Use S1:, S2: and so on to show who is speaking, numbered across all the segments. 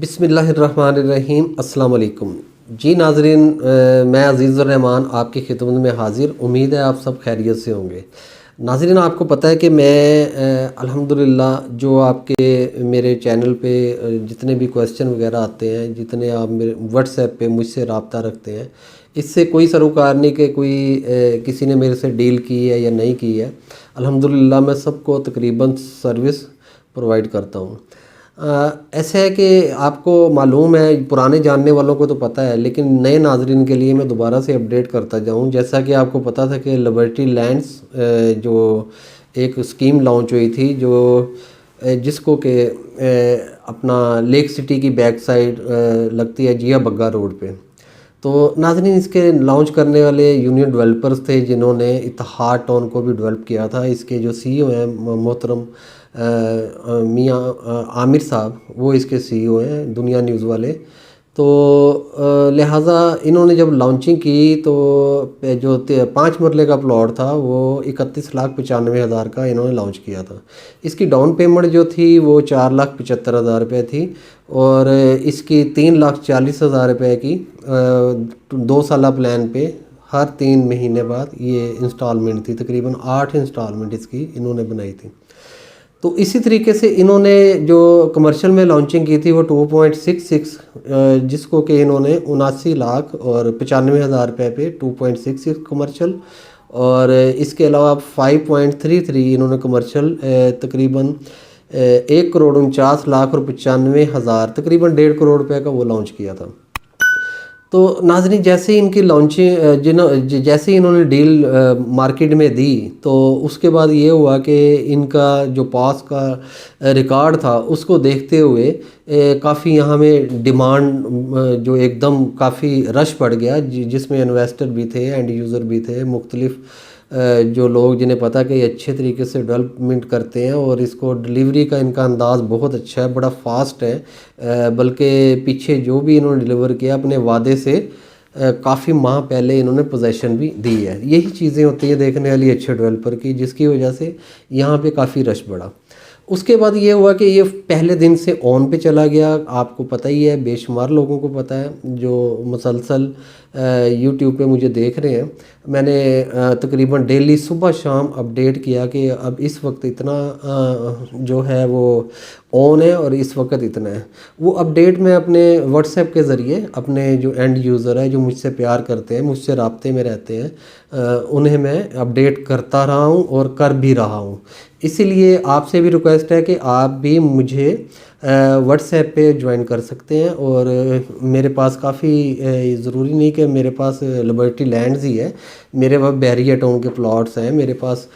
S1: بسم اللہ الرحمن الرحیم۔ السلام علیکم جی ناظرین، میں عزیز الرحمان آپ کی خدمت میں حاضر۔ امید ہے آپ سب خیریت سے ہوں گے۔ ناظرین، آپ کو پتہ ہے کہ میں الحمدللہ جو آپ کے میرے چینل پہ جتنے بھی کویسچن وغیرہ آتے ہیں، جتنے آپ میرے واٹس ایپ پہ مجھ سے رابطہ رکھتے ہیں، اس سے کوئی سروکار نہیں کہ کوئی کسی نے میرے سے ڈیل کی ہے یا نہیں کی ہے۔ الحمدللہ میں سب کو تقریباً سروس پرووائڈ کرتا ہوں۔ ایسا ہے کہ آپ کو معلوم ہے، پرانے جاننے والوں کو تو پتہ ہے، لیکن نئے ناظرین کے لیے میں دوبارہ سے اپڈیٹ کرتا جاؤں۔ جیسا کہ آپ کو پتہ تھا کہ لبرٹی لینڈز جو ایک اسکیم لانچ ہوئی تھی، جس کو کہ اپنا لیک سٹی کی بیک سائڈ لگتی ہے جیا بگا روڈ پہ۔ تو ناظرین، اس کے لانچ کرنے والے یونین ڈیولپرز تھے جنہوں نے اتحاد ٹاؤن کو بھی ڈیولپ کیا تھا۔ اس کے جو سی او ہیں محترم میاں عامر صاحب، وہ اس کے سی او ہیں، دنیا نیوز والے۔ تو لہٰذا انہوں نے جب لانچنگ کی تو جو 5 مرلے کا پلاٹ تھا وہ 31,95,000 کا انہوں نے لانچ کیا تھا۔ اس کی ڈاؤن پیمنٹ جو تھی وہ 4,75,000 روپے تھی، اور اس کی 3,40,000 روپے کی 2 سالہ پلان پہ ہر 3 مہینے بعد یہ انسٹالمنٹ تھی۔ تقریباً 8 انسٹالمنٹ اس کی انہوں نے بنائی تھی۔ تو اسی طریقے سے انہوں نے جو کمرشل میں لانچنگ کی تھی وہ 2.66، جس کو کہ انہوں نے 79,95,000 روپے پہ 2.66 کمرشل، اور اس کے علاوہ 5.33 انہوں نے کمرشل تقریباً 1,49,95,000 تقریباً 1.5 کروڑ روپے کا وہ لانچ کیا تھا۔ تو ناظرین، جیسے ان کی لانچنگ جیسے انہوں نے ڈیل مارکیٹ میں دی، تو اس کے بعد یہ ہوا کہ ان کا جو پاس کا ریکارڈ تھا اس کو دیکھتے ہوئے کافی یہاں میں ڈیمانڈ جو ایک دم کافی رش پڑ گیا، جس میں انویسٹر بھی تھے، اینڈ یوزر بھی تھے، مختلف جو لوگ جنہیں پتہ کہ یہ اچھے طریقے سے ڈیولپمنٹ کرتے ہیں، اور اس کو ڈلیوری کا ان کا انداز بہت اچھا ہے، بڑا فاسٹ ہے، بلکہ پیچھے جو بھی انہوں نے ڈلیور کیا اپنے وعدے سے کافی ماہ پہلے انہوں نے پوزیشن بھی دی ہے۔ یہی چیزیں ہوتی ہیں دیکھنے والی اچھے ڈیولپر کی، جس کی وجہ سے یہاں پہ کافی رش بڑھا۔ اس کے بعد یہ ہوا کہ یہ پہلے دن سے آن پہ چلا گیا۔ آپ کو پتہ ہی ہے، بے شمار لوگوں کو پتہ ہے جو مسلسل یوٹیوب پہ مجھے دیکھ رہے ہیں۔ میں نے تقریباً ڈیلی صبح شام اپڈیٹ کیا کہ اب اس وقت اتنا جو ہے وہ آن ہے، اور اس وقت اتنا ہے۔ وہ اپڈیٹ میں اپنے واٹس ایپ کے ذریعے اپنے جو اینڈ یوزر ہے، جو مجھ سے پیار کرتے ہیں، مجھ سے رابطے میں رہتے ہیں، انہیں میں اپڈیٹ کرتا رہا ہوں اور کر بھی رہا ہوں۔ اسی لیے آپ سے بھی ریکویسٹ ہے کہ آپ بھی مجھے واٹس ایپ پہ جوائن کر سکتے ہیں، اور میرے پاس کافی ضروری نہیں کہ میرے پاس لبرٹی لینڈز ہی ہے، میرے پاس بحریہ ٹاؤن کے پلاٹس ہیں، میرے پاس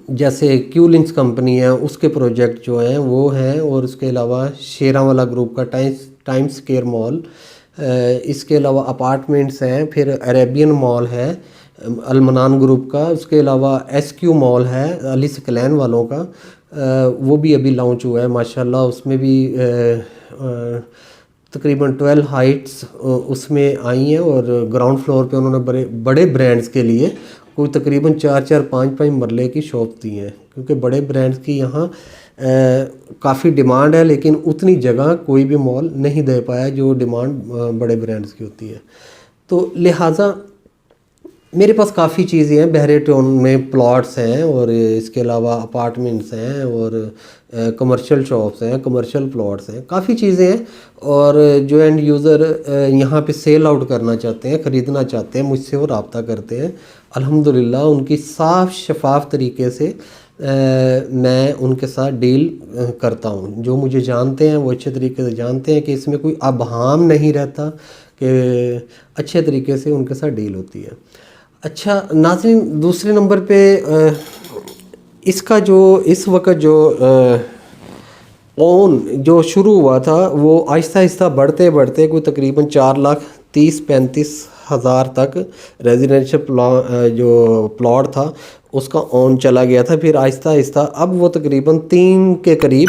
S1: جیسے کیو لنکس کمپنی ہے اس کے پروجیکٹ جو ہیں وہ ہیں، اور اس کے علاوہ شیراں والا گروپ کا ٹائم سکوئر مال، اس کے علاوہ اپارٹمنٹس ہیں، پھر عربین مال ہے المنان گروپ کا، اس کے علاوہ ایس کیو مال ہے علی سکلین والوں کا، وہ بھی ابھی لانچ ہوا ہے ماشاءاللہ۔ اس میں بھی تقریباً 12 ہائٹس اس میں آئی ہیں، اور گراؤنڈ فلور پہ انہوں نے بڑے برانڈز کے لیے کوئی تقریباً 4-4 5-5 مرلے کی شاپ دی ہیں، کیونکہ بڑے برانڈز کی یہاں کافی ڈیمانڈ ہے، لیکن اتنی جگہ کوئی بھی مال نہیں دے پایا جو ڈیمانڈ بڑے برانڈز کی ہوتی ہے۔ تو لہٰذا میرے پاس کافی چیزیں ہیں، بحریہ ٹاؤن میں پلاٹس ہیں، اور اس کے علاوہ اپارٹمنٹس ہیں، اور کمرشل شاپس ہیں، کمرشل پلاٹس ہیں، کافی چیزیں ہیں۔ اور جو اینڈ یوزر یہاں پہ سیل آؤٹ کرنا چاہتے ہیں، خریدنا چاہتے ہیں، مجھ سے وہ رابطہ کرتے ہیں۔ الحمدللہ ان کی صاف شفاف طریقے سے میں ان کے ساتھ ڈیل کرتا ہوں۔ جو مجھے جانتے ہیں وہ اچھے طریقے سے جانتے ہیں کہ اس میں کوئی ابہام نہیں رہتا، کہ اچھے طریقے سے ان کے ساتھ ڈیل ہوتی ہے۔ اچھا ناظرین، دوسرے نمبر پہ اس کا جو اس وقت جو آن جو شروع ہوا تھا وہ آہستہ آہستہ بڑھتے بڑھتے کوئی تقریباً 4,30,35,000 تک ریزیڈینشل جو پلاٹ تھا اس کا آن چلا گیا تھا۔ پھر آہستہ آہستہ اب وہ تقریباً 3 کے قریب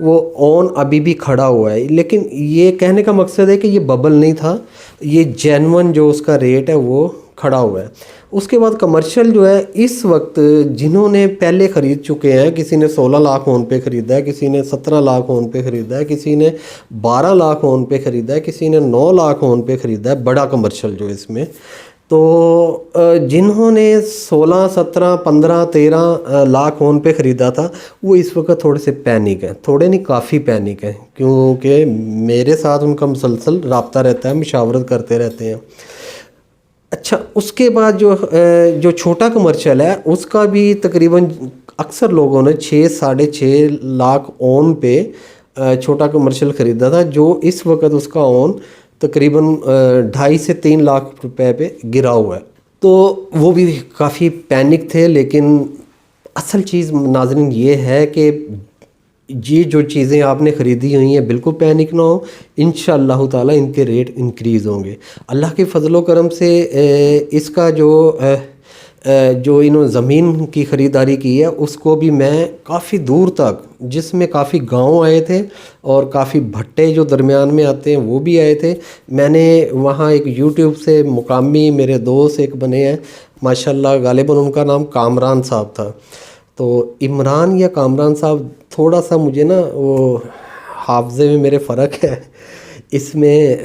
S1: وہ آن ابھی بھی کھڑا ہوا ہے، لیکن یہ کہنے کا مقصد ہے کہ یہ ببل نہیں تھا، یہ جینون جو اس کا ریٹ ہے وہ کھڑا ہوا ہے. اس کے بعد کمرشل جو ہے اس وقت جنہوں نے پہلے خرید چکے ہیں, کسی نے 16 لاکھ اون پہ خریدا ہے, کسی نے 17 لاکھ اون پہ خریدا ہے, کسی نے 12 لاکھ اون پہ خریدا ہے, کسی نے 9 لاکھ اون پہ خریدا ہے, بڑا کمرشل جو اس میں. تو جنہوں نے 16 17 15 13 لاکھ اون پہ خریدا تھا وہ اس وقت تھوڑے سے پینک ہیں, تھوڑے نہیں کافی پینک ہیں, کیونکہ میرے ساتھ ان کا مسلسل رابطہ رہتا ہے, مشاورت کرتے رہتے ہیں. اچھا, اس کے بعد جو چھوٹا کمرشل ہے اس کا بھی تقریباً اکثر لوگوں نے 6 ساڑھے 6 لاکھ اون پہ چھوٹا کمرشل خریدا تھا, جو اس وقت اس کا اون تقریباً 2.5 سے 3 لاکھ روپے پہ گرا ہوا ہے. تو وہ بھی کافی پینک تھے. لیکن اصل چیز ناظرین یہ ہے کہ جو چیزیں آپ نے خریدی ہوئی ہیں بالکل پینک نہ ہو, انشاءاللہ تعالی ان کے ریٹ انکریز ہوں گے اللہ کے فضل و کرم سے. اس کا جو انہوں نے زمین کی خریداری کی ہے اس کو بھی میں کافی دور تک, جس میں کافی گاؤں آئے تھے اور کافی بھٹے جو درمیان میں آتے ہیں وہ بھی آئے تھے. میں نے وہاں ایک یوٹیوب سے مقامی میرے دوست ایک بنے ہیں ماشاءاللہ, غالباً ان کا نام کامران صاحب تھا. تو عمران یا کامران صاحب, تھوڑا سا مجھے نا وہ حافظے میں میرے فرق ہے, اس میں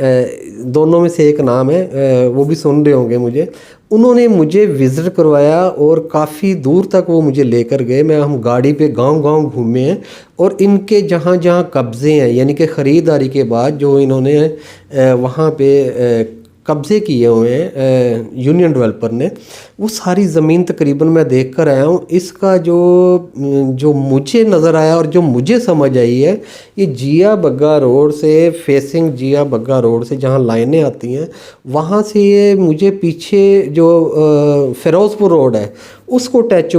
S1: دونوں میں سے ایک نام ہے, وہ بھی سن رہے ہوں گے مجھے. انہوں نے مجھے وزٹ کروایا اور کافی دور تک وہ مجھے لے کر گئے. ہم گاڑی پہ گاؤں گاؤں گھومے ہیں, اور ان کے جہاں جہاں قبضے ہیں, یعنی کہ خریداری کے بعد جو انہوں نے وہاں پہ قبضے کیے ہوئے ہیں یونین ڈیولپر نے, وہ ساری زمین تقریباً میں دیکھ کر آیا ہوں. اس کا جو مجھے نظر آیا اور جو مجھے سمجھ آئی ہے, یہ جیا بگا روڈ سے فیسنگ جیا بگا روڈ سے جہاں لائنیں آتی ہیں وہاں سے یہ مجھے پیچھے جو فیروز پور روڈ ہے اس کو ٹچ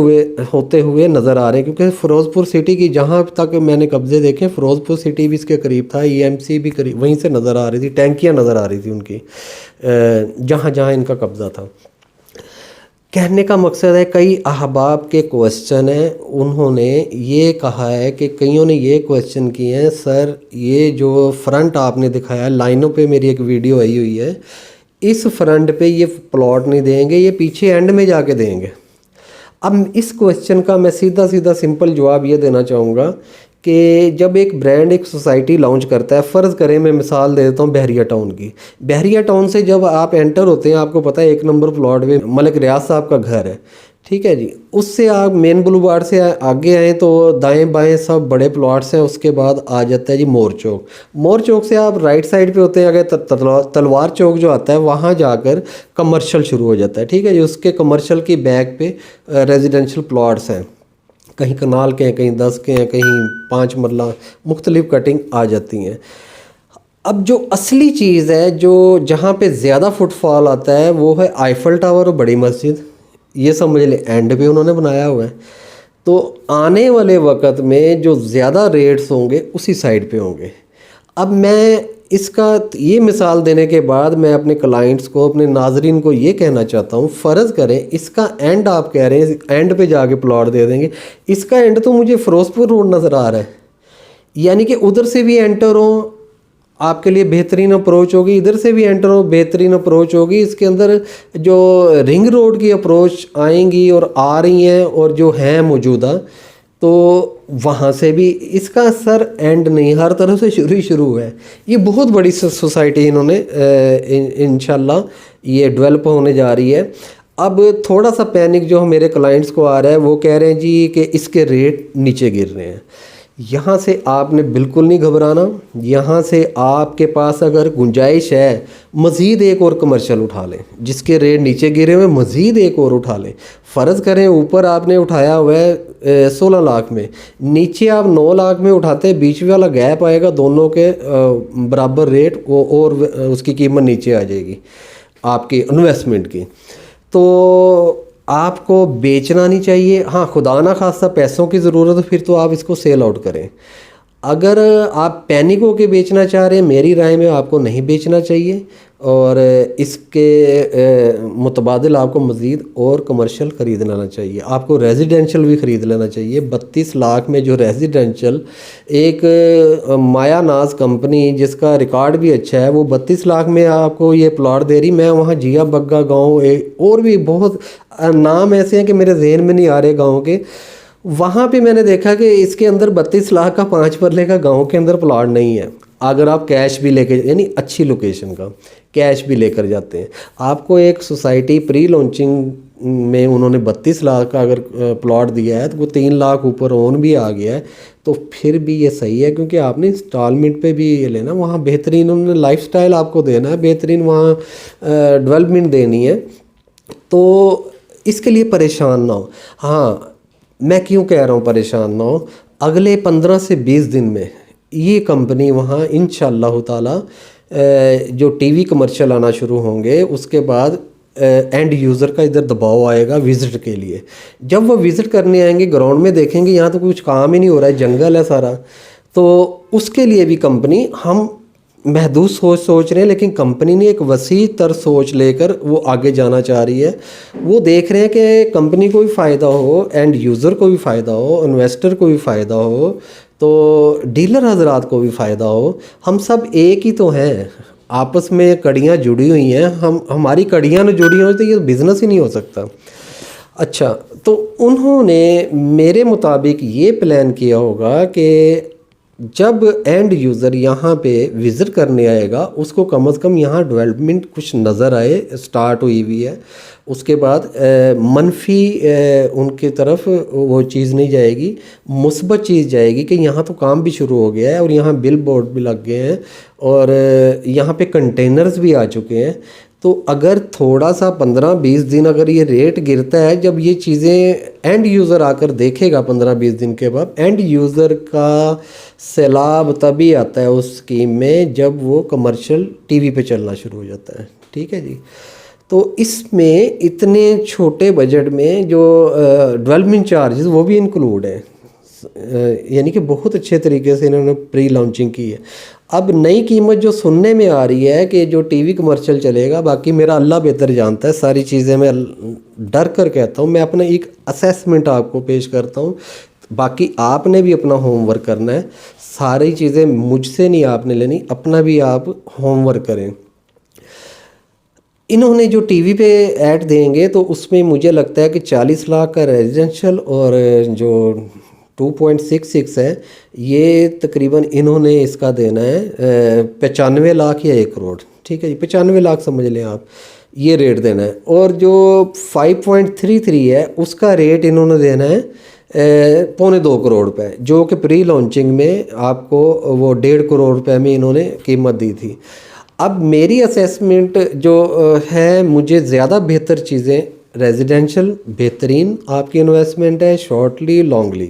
S1: ہوتے ہوئے نظر آ رہے ہیں. کیونکہ فیروز پور سٹی کی جہاں تک میں نے قبضے دیکھے, فیروز پور سٹی بھی اس کے قریب تھا, ای ایم سی بھی قریب وہیں سے نظر آ رہی تھی, ٹینکیاں نظر آ رہی تھی ان کی جہاں جہاں ان کا قبضہ تھا. کہنے کا مقصد ہے کئی احباب کے کوسچن ہیں, انہوں نے یہ کہا ہے کہ کئیوں نے یہ کوسچن کیے ہیں, سر یہ جو فرنٹ آپ نے دکھایا لائنوں پہ, میری ایک ویڈیو آئی ہوئی ہے, اس فرنٹ پہ یہ پلاٹ نہیں دیں گے, یہ پیچھے اینڈ میں جا کے دیں گے. اب اس کوسچن کا میں سیدھا سمپل جواب یہ دینا چاہوں گا کہ جب ایک برانڈ ایک سوسائٹی لانچ کرتا ہے, فرض کریں میں مثال دے دیتا ہوں بحریہ ٹاؤن کی. بحریہ ٹاؤن سے جب آپ انٹر ہوتے ہیں, آپ کو پتہ ہے 1 نمبر پلاٹ میں ملک ریاض صاحب کا گھر ہے, ٹھیک ہے جی. اس سے آپ مین بلوارڈ سے آگے آئیں تو دائیں بائیں سب بڑے پلاٹس ہیں. اس کے بعد آ جاتا ہے جی مور چوک. مور چوک سے آپ رائٹ سائڈ پہ ہوتے ہیں, اگر تلوار چوک جو آتا ہے وہاں جا کر کمرشل شروع ہو جاتا ہے, ٹھیک ہے جی. اس کے کمرشل کی بیک پہ ریزیڈنشل پلاٹس ہیں, کہیں کنال کے ہیں, کہیں 10 کے ہیں, کہیں 5 مرلہ, مختلف کٹنگ آ جاتی ہیں. اب جو اصلی چیز ہے جو جہاں پہ زیادہ فٹ فال آتا ہے وہ ہے آئیفل ٹاور اور بڑی مسجد. یہ سمجھ لیں اینڈ پہ انہوں نے بنایا ہوا ہے. تو آنے والے وقت میں جو زیادہ ریٹس ہوں گے اسی سائڈ پہ ہوں گے. اب میں اس کا یہ مثال دینے کے بعد میں اپنے کلائنٹس کو, اپنے ناظرین کو یہ کہنا چاہتا ہوں, فرض کریں اس کا اینڈ آپ کہہ رہے ہیں اینڈ پہ جا کے پلاٹ دے دیں گے, اس کا اینڈ تو مجھے فیروز پور روڈ نظر آ رہا ہے, یعنی کہ ادھر سے بھی انٹر ہوں آپ کے لیے بہترین اپروچ ہوگی, ادھر سے بھی انٹر ہو بہترین اپروچ ہوگی. اس کے اندر جو رنگ روڈ کی اپروچ آئیں گی اور آ رہی ہیں اور جو ہیں موجودہ, تو وہاں سے بھی اس کا سر اینڈ نہیں, ہر طرف سے شروع ہے. یہ بہت بڑی سوسائٹی انہوں نے انشاءاللہ یہ ڈیولپ ہونے جا رہی ہے. اب تھوڑا سا پینک جو میرے کلائنٹس کو آ رہا ہے وہ کہہ رہے ہیں جی کہ اس کے ریٹ نیچے گر رہے ہیں. یہاں سے آپ نے بالکل نہیں گھبرانا. یہاں سے آپ کے پاس اگر گنجائش ہے مزید ایک اور کمرشل اٹھا لیں, جس کے ریٹ نیچے گرے ہوئے مزید ایک اور اٹھا لیں. فرض کریں اوپر آپ نے اٹھایا ہوا ہے 16 لاکھ میں, نیچے آپ 9 لاکھ میں اٹھاتے ہیں, بیچ والا گیپ آئے گا دونوں کے برابر ریٹ, اور اس کی قیمت نیچے آ جائے گی آپ کی انویسٹمنٹ کی. تو آپ کو بیچنا نہیں چاہیے. ہاں خدا نہ خواستہ پیسوں کی ضرورت ہے پھر تو آپ اس کو سیل آؤٹ کریں. اگر آپ پینک ہو کے بیچنا چاہ رہے ہیں, میری رائے میں آپ کو نہیں بیچنا چاہیے. اور اس کے متبادل آپ کو مزید اور کمرشل خرید لینا چاہیے. آپ کو ریزیڈینشل بھی خرید لینا چاہیے. 32 لاکھ میں جو ریزیڈینشل ایک مایا ناز کمپنی جس کا ریکارڈ بھی اچھا ہے وہ 32 لاکھ میں آپ کو یہ پلاٹ دے رہی. میں وہاں جیا بگا گاؤں اور بھی بہت نام ایسے ہیں کہ میرے ذہن میں نہیں آ رہے گاؤں کے, وہاں پہ میں نے دیکھا کہ اس کے اندر 32 لاکھ کا 5 مرلے کا گاؤں کے اندر پلاٹ نہیں ہے. اگر آپ کیش بھی لے کے, یعنی اچھی لوکیشن کا کیش بھی لے کر جاتے ہیں, آپ کو ایک سوسائٹی پری لانچنگ میں انہوں نے 32 لاکھ کا اگر پلاٹ دیا ہے تو وہ 3 لاکھ اوپر اون بھی آ گیا ہے, تو پھر بھی یہ صحیح ہے کیونکہ آپ نے انسٹالمنٹ پہ بھی یہ لینا. وہاں بہترین انہوں نے لائف سٹائل آپ کو دینا ہے, بہترین وہاں ڈیولپمنٹ دینی ہے, تو اس کے لیے پریشان نہ ہو. ہاں میں کیوں کہہ رہا ہوں پریشان نہ ہو, اگلے 15 سے 20 دن میں یہ کمپنی وہاں انشاءاللہ تعالی جو ٹی وی کمرشل آنا شروع ہوں گے, اس کے بعد اینڈ یوزر کا ادھر دباؤ آئے گا وزٹ کے لیے. جب وہ وزٹ کرنے آئیں گے گراؤنڈ میں دیکھیں گے یہاں تو کچھ کام ہی نہیں ہو رہا ہے, جنگل ہے سارا, تو اس کے لیے بھی کمپنی ہم محدود سوچ رہے ہیں, لیکن کمپنی نے ایک وسیع تر سوچ لے کر وہ آگے جانا چاہ رہی ہے. وہ دیکھ رہے ہیں کہ کمپنی کو بھی فائدہ ہو, اینڈ یوزر کو بھی فائدہ ہو, انویسٹر کو بھی فائدہ ہو, تو ڈیلر حضرات کو بھی فائدہ ہو. ہم سب ایک ہی تو ہیں, آپس میں کڑیاں جڑی ہوئی ہیں. ہماری کڑیاں نہ جڑی ہوئی تو یہ بزنس ہی نہیں ہو سکتا. اچھا, تو انہوں نے میرے مطابق یہ پلان کیا ہوگا کہ جب اینڈ یوزر یہاں پہ وزٹ کرنے آئے گا اس کو کم از کم یہاں ڈیولپمنٹ کچھ نظر آئے, سٹارٹ ہوئی ہے. اس کے بعد منفی ان کی طرف وہ چیز نہیں جائے گی, مثبت چیز جائے گی کہ یہاں تو کام بھی شروع ہو گیا ہے اور یہاں بل بورڈ بھی لگ گئے ہیں اور یہاں پہ کنٹینرز بھی آ چکے ہیں. تو اگر تھوڑا سا 15-20 دن اگر یہ ریٹ گرتا ہے, جب یہ چیزیں اینڈ یوزر آ کر دیکھے گا 15-20 دن کے بعد, اینڈ یوزر کا سیلاب تبھی آتا ہے اس اسکیم میں جب وہ کمرشل ٹی وی پہ چلنا شروع ہو جاتا ہے. ٹھیک ہے جی, تو اس میں اتنے چھوٹے بجٹ میں جو ڈیولپمنٹ چارجز وہ بھی انکلوڈ ہیں, یعنی کہ بہت اچھے طریقے سے انہوں نے پری لانچنگ کی ہے. اب نئی قیمت جو سننے میں آ رہی ہے کہ جو ٹی وی کمرشل چلے گا, باقی میرا اللہ بہتر جانتا ہے ساری چیزیں, میں ڈر کر کہتا ہوں, میں اپنا ایک اسیسمنٹ آپ کو پیش کرتا ہوں, باقی آپ نے بھی اپنا ہوم ورک کرنا ہے. ساری چیزیں مجھ سے نہیں آپ نے لینی, اپنا بھی آپ ہوم ورک کریں. انہوں نے جو ٹی وی پہ ایڈ دیں گے تو اس میں مجھے لگتا ہے کہ 40 لاکھ کا ریزیڈینشل اور جو 2.66 ہے یہ تقریباً انہوں نے اس کا دینا ہے 95 لاکھ یا 1 کروڑ. ٹھیک ہے جی, 95 لاکھ سمجھ لیں آپ, یہ ریٹ دینا ہے. اور جو 5.33 ہے اس کا ریٹ انہوں نے دینا ہے 2.25 کروڑ روپے, جو کہ پری لانچنگ میں آپ کو وہ 1.5 کروڑ روپے میں انہوں نے قیمت دی تھی. اب میری اسیسمنٹ جو ہے, مجھے زیادہ بہتر چیزیں ریزیڈینشل بہترین آپ کی انویسٹمنٹ ہے, شارٹلی لانگلی,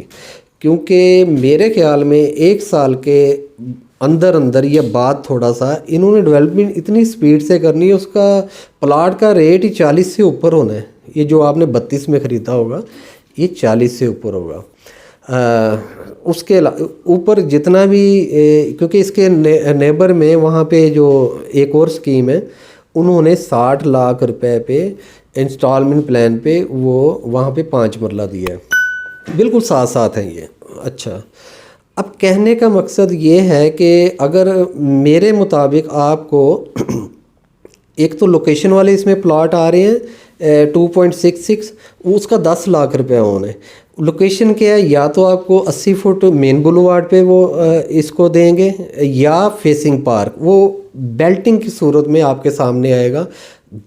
S1: کیونکہ میرے خیال میں 1 سال کے اندر یہ بات تھوڑا سا انہوں نے ڈیولپمنٹ اتنی سپیڈ سے کرنی ہے, اس کا پلاٹ کا ریٹ ہی 40 سے اوپر ہونا ہے. یہ جو آپ نے 32 میں خریدا ہوگا یہ 40 سے اوپر ہوگا. اس کے اوپر جتنا بھی, کیونکہ اس کے نیبر میں وہاں پہ جو ایک اور سکیم ہے انہوں نے 60 لاکھ روپے پہ انسٹالمنٹ پلان پہ وہ وہاں پہ 5 مرلہ دیا ہے, بالکل ساتھ ساتھ ہیں یہ. اچھا, اب کہنے کا مقصد یہ ہے کہ اگر میرے مطابق آپ کو ایک تو لوکیشن والے اس میں پلاٹ آ رہے ہیں 2.66, اس کا 10 لاکھ روپے اون ہے. لوکیشن کیا ہے, یا تو آپ کو 80 فٹ مین بلوارڈ پہ وہ اس کو دیں گے, یا فیسنگ پارک, وہ بیلٹنگ کی صورت میں آپ کے سامنے آئے گا.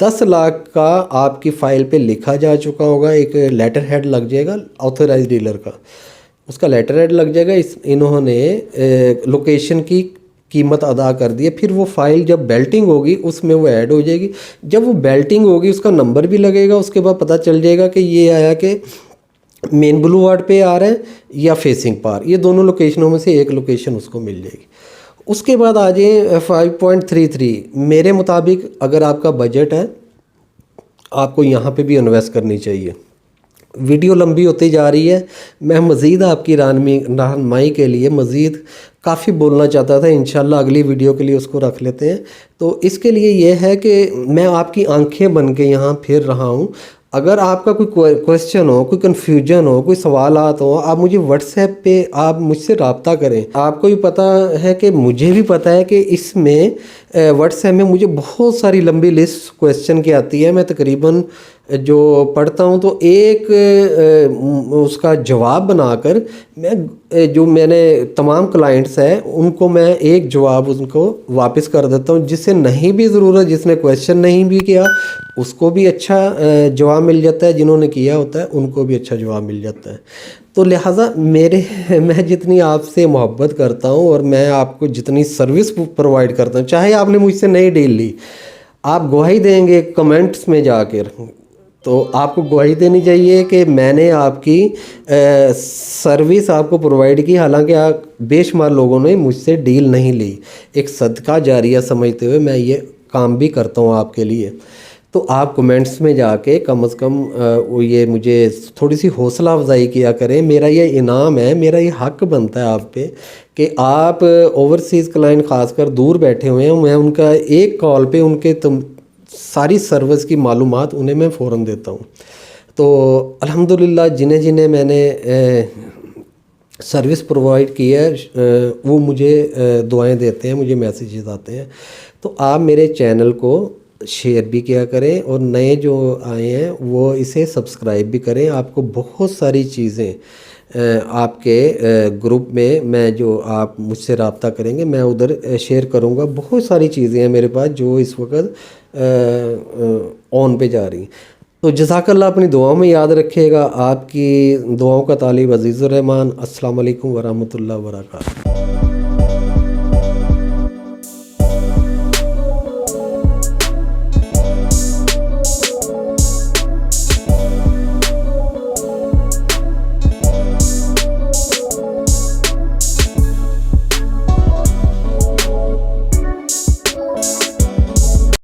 S1: 10 لاکھ کا آپ کی فائل پہ لکھا جا چکا ہوگا, ایک لیٹر ہیڈ لگ جائے گا آتھورائز ڈیلر کا, اس کا لیٹر ہیڈ لگ جائے گا. انہوں نے لوکیشن کی قیمت ادا کر دی ہے, پھر وہ فائل جب بیلٹنگ ہوگی اس میں وہ ایڈ ہو جائے گی. جب وہ بیلٹنگ ہوگی اس کا نمبر بھی لگے گا, اس کے بعد پتہ چل جائے گا کہ یہ آیا کہ مین بلوارڈ پہ آ رہا ہے یا فیسنگ پارک, یہ دونوں لوکیشنوں میں سے ایک لوکیشن اس کو مل جائے گی. اس کے بعد آ جائیں 5.33. میرے مطابق اگر آپ کا بجٹ ہے آپ کو یہاں پہ بھی انویسٹ کرنی چاہیے. ویڈیو لمبی ہوتی جا رہی ہے, میں مزید آپ کی رہنمائی کے لیے مزید کافی بولنا چاہتا تھا، انشاءاللہ اگلی ویڈیو کے لیے اس کو رکھ لیتے ہیں۔ تو اس کے لیے یہ ہے کہ میں آپ کی آنکھیں بن کے یہاں پھر رہا ہوں۔ اگر آپ کا کوئی کویسچن ہو، کوئی کنفیوژن ہو، کوئی سوالات ہو، آپ مجھے واٹس ایپ پہ آپ مجھ سے رابطہ کریں۔ آپ کو بھی پتہ ہے کہ مجھے بھی پتہ ہے کہ اس میں واٹس ایپ میں مجھے بہت ساری لمبی لسٹ کویسچن کی آتی ہے، میں تقریباً جو پڑھتا ہوں تو ایک اس کا جواب بنا کر میں نے تمام کلائنٹس ہیں ان کو میں ایک جواب ان کو واپس کر دیتا ہوں، جس سے نہیں بھی ضرورت، جس نے کویسچن نہیں بھی کیا اس کو بھی اچھا جواب مل جاتا ہے، جنہوں نے کیا ہوتا ہے ان کو بھی اچھا جواب مل جاتا ہے۔ تو لہٰذا میں جتنی آپ سے محبت کرتا ہوں اور میں آپ کو جتنی سروس پرووائڈ کرتا ہوں، چاہے آپ نے مجھ سے نہیں ڈیل لی، آپ گواہی دیں گے کمنٹس میں جا کر، تو آپ کو گواہی دینی چاہیے کہ میں نے آپ کی سروس آپ کو پرووائڈ کی، حالانکہ آپ بے شمار لوگوں نے مجھ سے ڈیل نہیں لی۔ ایک صدقہ جاریہ سمجھتے ہوئے میں یہ کام بھی کرتا ہوں آپ کے لیے۔ تو آپ کمنٹس میں جا کے کم از کم یہ مجھے تھوڑی سی حوصلہ افزائی کیا کریں، میرا یہ انعام ہے، میرا یہ حق بنتا ہے آپ پہ کہ آپ اوورسیز کلائنٹ خاص کر دور بیٹھے ہوئے ہیں، میں ان کا ایک کال پہ ان کے ساری سروس کی معلومات انہیں میں فوراً دیتا ہوں۔ تو الحمدللہ جنہیں میں نے سروس پرووائڈ کی ہے وہ مجھے دعائیں دیتے ہیں، مجھے میسیجز آتے ہیں۔ تو آپ میرے چینل کو شیئر بھی کیا کریں اور نئے جو آئے ہیں وہ اسے سبسکرائب بھی کریں۔ آپ کو بہت ساری چیزیں آپ کے گروپ میں جو آپ مجھ سے رابطہ کریں گے میں ادھر شیئر کروں گا۔ بہت ساری چیزیں ہیں میرے پاس جو اس وقت آن پہ جا رہی ہیں۔ تو جزاک اللہ، اپنی دعاؤں میں یاد رکھیے گا۔ آپ کی دعاؤں کا طالب عزیز الرحمان۔ السلام علیکم ورحمۃ اللہ وبرکاتہ۔